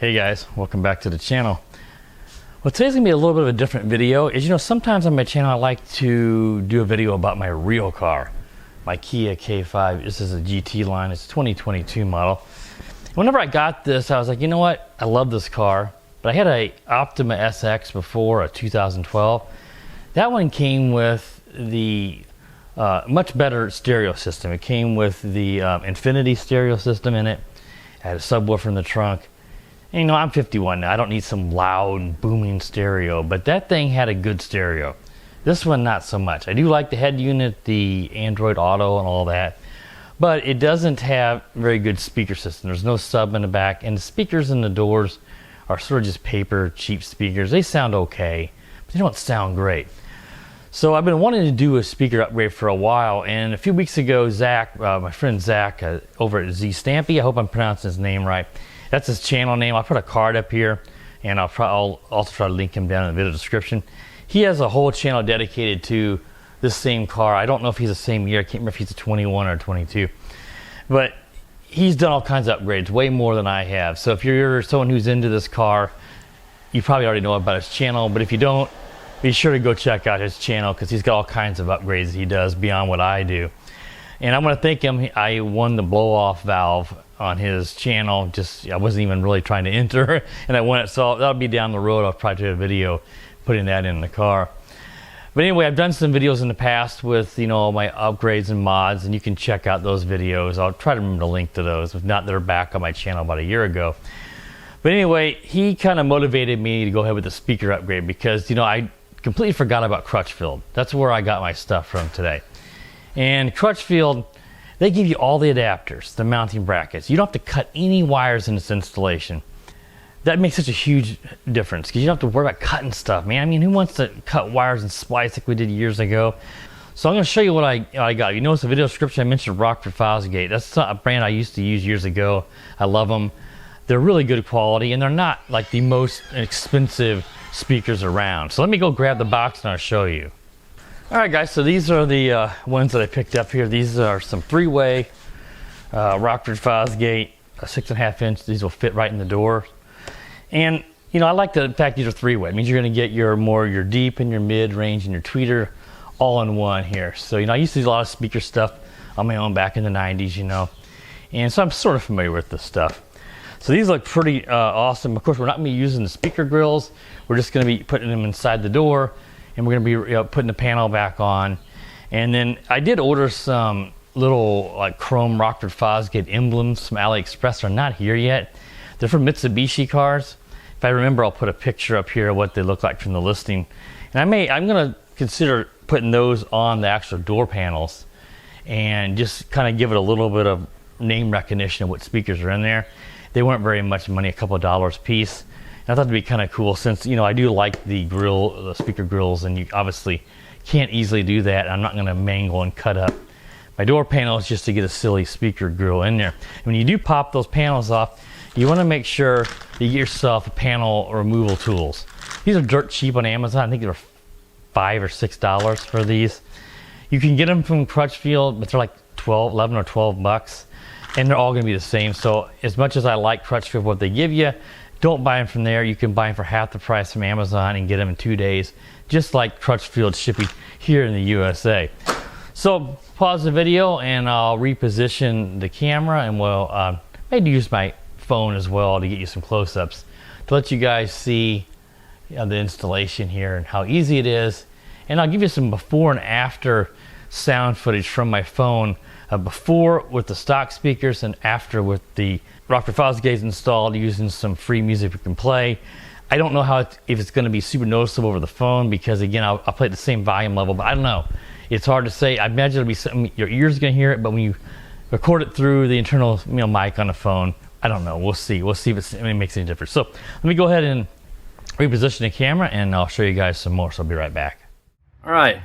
Hey guys, welcome back to the channel. Well, today's gonna be a little bit of a different video. As you know, sometimes on my channel I like to do a video about my real car, my Kia K5. This is a GT line. It's a 2022 model. Whenever I got this, I was like, you know what? I love this car, but I had a Optima SX before, a 2012. That one came with the much better stereo system. It came with the Infinity stereo system in it. It had a subwoofer in the trunk. And, you know, I'm 51 now. I don't need some loud, booming stereo, but that thing had a good stereo. This one, not so much. I do like the head unit, the Android Auto and all that, but it doesn't have a very good speaker system. There's no sub in the back, and the speakers in the doors are sort of just paper, cheap speakers. They sound okay, but they don't sound great. So I've been wanting to do a speaker upgrade for a while, and a few weeks ago, Zach, my friend Zach over at Z Stampy, I hope I'm pronouncing his name right. That's his channel name. I'll put a card up here, and I'll also try to link him down in the video description. He has a whole channel dedicated to this same car. I don't know if he's the same year. I can't remember if he's a 21 or 22. But he's done all kinds of upgrades, way more than I have. So if you're someone who's into this car, you probably already know about his channel. But if you don't, be sure to go check out his channel because he's got all kinds of upgrades he does beyond what I do. And I'm going to thank him. I won the blow-off valve on his channel. I wasn't even really trying to enter, and I won it. So that'll be down the road. I'll probably do a video putting that in the car. But anyway, I've done some videos in the past with, you know, my upgrades and mods, and you can check out those videos. I'll try to remember to link to those. If not, they're back on my channel about a year ago. But anyway, he kind of motivated me to go ahead with the speaker upgrade because, you know, I completely forgot about Crutchfield. That's where I got my stuff from today. And Crutchfield, they give you all the adapters, the mounting brackets. You don't have to cut any wires in this installation. That makes such a huge difference because you don't have to worry about cutting stuff, man. I mean, who wants to cut wires and splice like we did years ago? So I'm going to show you what I got. You notice the video description I mentioned Rockford Fosgate. That's a brand I used to use years ago. I love them. They're really good quality, and they're not like the most expensive speakers around. So let me go grab the box and I'll show you. All right, guys, so these are the ones that I picked up here. These are some three-way Rockford Fosgate, a 6.5 inch. These will fit right in the door. And, you know, I like the fact these are three-way. It means you're going to get your deep and your mid-range and your tweeter all in one here. So, you know, I used to do a lot of speaker stuff on my own back in the 90s, you know. And so I'm sort of familiar with this stuff. So these look pretty awesome. Of course, we're not going to be using the speaker grills. We're just going to be putting them inside the door. And we're going to be putting the panel back on. And then I did order some little like chrome Rockford Fosgate emblems from AliExpress. They're not here yet. They're from Mitsubishi cars. If I remember, I'll put a picture up here of what they look like from the listing. And I'm going to consider putting those on the actual door panels and just kind of give it a little bit of name recognition of what speakers are in there. They weren't very much money, a couple of dollars a piece. I thought it'd be kind of cool since, you know, I do like the speaker grills, and you obviously can't easily do that. I'm not going to mangle and cut up my door panels just to get a silly speaker grill in there. And when you do pop those panels off, you want to make sure you get yourself a panel removal tools. These are dirt cheap on Amazon. I think they're $5 or $6 for these. You can get them from Crutchfield, but they're like 11 or 12 bucks, and they're all going to be the same. So as much as I like Crutchfield, what they give you, don't buy them from there. You can buy them for half the price from Amazon and get them in 2 days, just like Crutchfield shipping here in the USA. So pause the video and I'll reposition the camera, and we'll maybe use my phone as well to get you some close-ups to let you guys see the installation here and how easy it is. And I'll give you some before and after sound footage from my phone, before with the stock speakers and after with the Rockford Fosgate installed using some free music we can play. I don't know if it's going to be super noticeable over the phone because, again, I'll play at the same volume level, but I don't know. It's hard to say. I imagine it'll be something your ears are going to hear it, but when you record it through the internal mic on the phone, I don't know. We'll see. We'll see if it makes any difference. So let me go ahead and reposition the camera, and I'll show you guys some more. So I'll be right back. All right.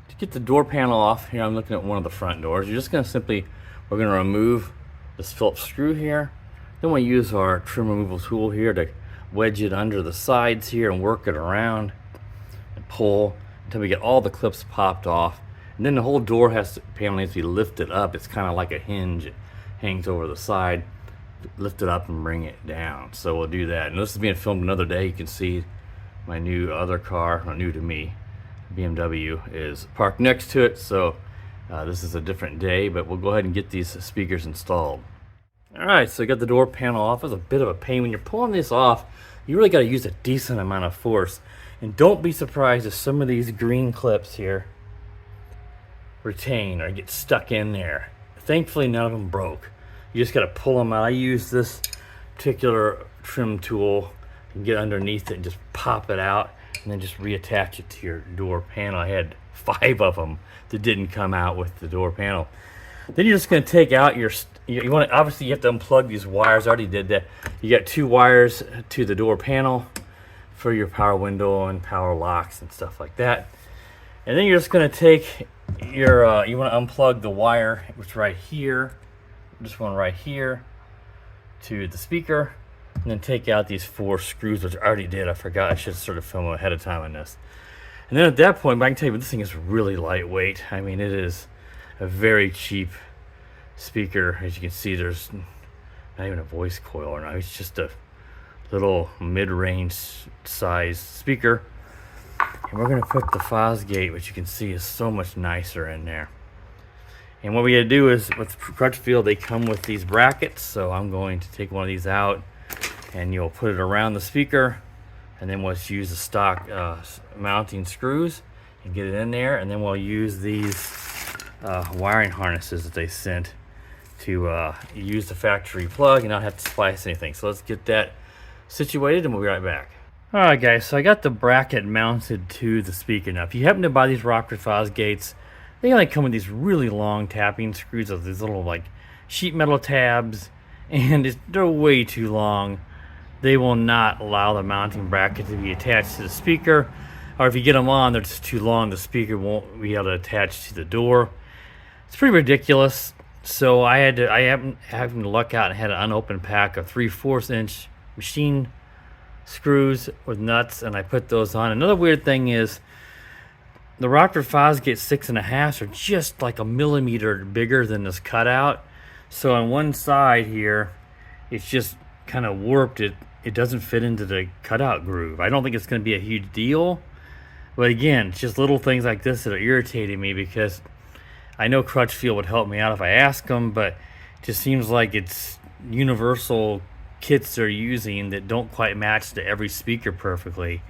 To get the door panel off here, I'm looking at one of the front doors. You're just going to we're going to remove this Phillips screw here. Then we use our trim removal tool here to wedge it under the sides here and work it around and pull until we get all the clips popped off. And then the whole door panel needs to be lifted up. It's kind of like a hinge. It hangs over the side. lift it up and bring it down. So we'll do that. And this is being filmed another day. You can see my new other car, not new to me, BMW, is parked next to it. So this is a different day, but we'll go ahead and get these speakers installed. All right, so I got the door panel off. It's a bit of a pain when you're pulling this off. You really got to use a decent amount of force. And don't be surprised if some of these green clips here retain or get stuck in there. Thankfully, none of them broke. You just got to pull them out. I use this particular trim tool and get underneath it and just pop it out and then just reattach it to your door panel. I had 5 of them that didn't come out with the door panel. Then you're just going to take out your, you want to, obviously you have to unplug these wires. I already did that. You got 2 wires to the door panel for your power window and power locks and stuff like that. And then you're just going to take your, you want to unplug the wire, which is right here, this one right here, to the speaker, and then take out these 4 screws, which I already did. I forgot. I should have sort of filmed ahead of time on this. And then at that point, I can tell you, this thing is really lightweight. I mean, it is a very cheap speaker. As you can see, there's not even a voice coil or not. It's just a little mid-range size speaker. And we're going to put the Fosgate, which you can see is so much nicer in there. And what we got to do is, with Crutchfield, they come with these brackets. So I'm going to take one of these out, and you'll put it around the speaker, and then we'll just use the stock mounting screws and get it in there. And then we'll use these wiring harnesses that they sent to use the factory plug and not have to splice anything. So let's get that situated and we'll be right back. Alright guys, so I got the bracket mounted to the speaker. Now if you happen to buy these Rockford Fosgates, they only come with these really long tapping screws of these little like sheet metal tabs, and they're way too long. They will not allow the mounting bracket to be attached to the speaker, or if you get them on, they're just too long. The speaker won't be able to attach to the door. It's pretty ridiculus. So I happened to luck out and had an unopened pack of 3/4 inch machine screws with nuts, and I put those on. Another weird thing is the Rockford Fosgate 6.5 are just like a millimeter bigger than this cutout. So on one side here, it's just kind of warped. It doesn't fit into the cutout groove. I don't think it's going to be a huge deal, but again, it's just little things like this that are irritating me, because I know Crutchfield would help me out if I ask them, but it just seems like it's universal kits they're using that don't quite match to every speaker perfectly.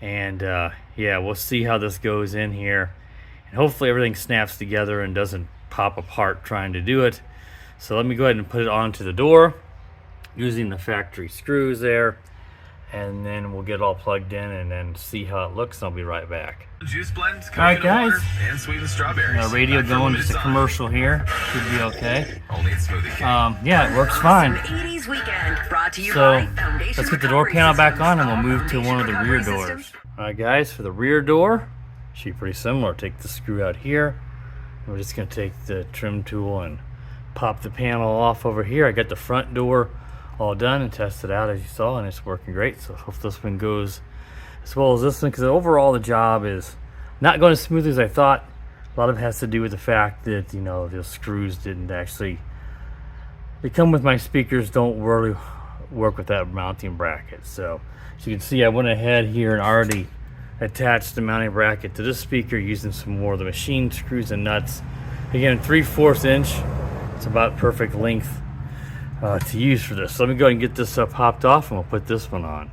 And yeah, we'll see how this goes in here, and hopefully everything snaps together and doesn't pop apart trying to do it. So let me go ahead and put it onto the door using the factory screws there, and then we'll get it all plugged in and then see how it looks. I'll be right back. Juice blend, alright guys, and sweetened strawberries. Radio going, just a commercial here. Should be okay. Only in smoothie. Yeah, it works fine. So let's get the door panel back on and we'll move to one of the rear doors. Alright guys, for the rear door, should be pretty similar. Take the screw out here. We're just going to take the trim tool and pop the panel off over here. I got the front door all done and tested out, as you saw, and it's working great. So hopefully this one goes as well as this one, because overall the job is not going as smoothly as I thought. A lot of it has to do with the fact that, you know, the screws didn't actually, they come with my speakers, don't really work with that mounting bracket. So as you can see, I went ahead here and already attached the mounting bracket to this speaker using some more of the machine screws and nuts. Again, 3/4 inch. It's about perfect length to use for this. So let me go ahead and get this popped off, and we'll put this one on.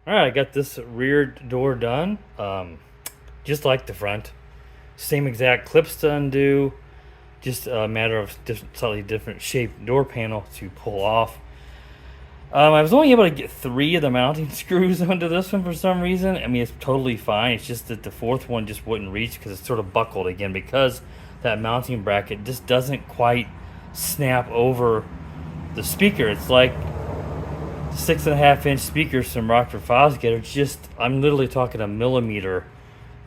All right, I got this rear door done, just like the front. Same exact clips to undo, just a matter of slightly different shaped door panel to pull off. I was only able to get 3 of the mounting screws onto this one for some reason. I mean, it's totally fine. It's just that the 4th one just wouldn't reach because it's sort of buckled again, because that mounting bracket just doesn't quite snap over the speaker. It's like 6.5 inch speakers from Rockford Fosgate are just, I'm literally talking a millimeter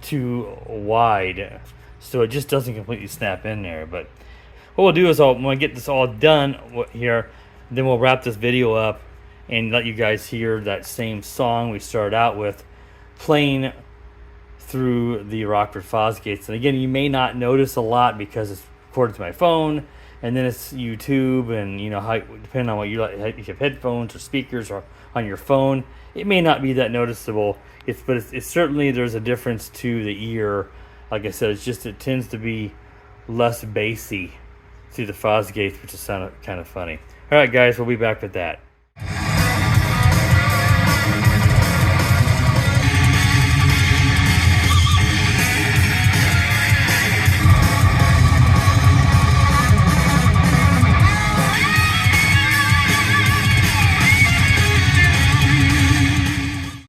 too wide, so it just doesn't completely snap in there. But what we'll do is when I get this all done here, then we'll wrap this video up and let you guys hear that same song we started out with playing through the Rockford Fosgates. And again, you may not notice a lot because it's record to my phone, and then it's YouTube, and you know how depending on what you like, if you have headphones or speakers or on your phone, it may not be that noticeable. It's certainly there's a difference to the ear. Like I said, it tends to be less bassy through the Fosgates, which is kind of funny. All right, guys, we'll be back with that.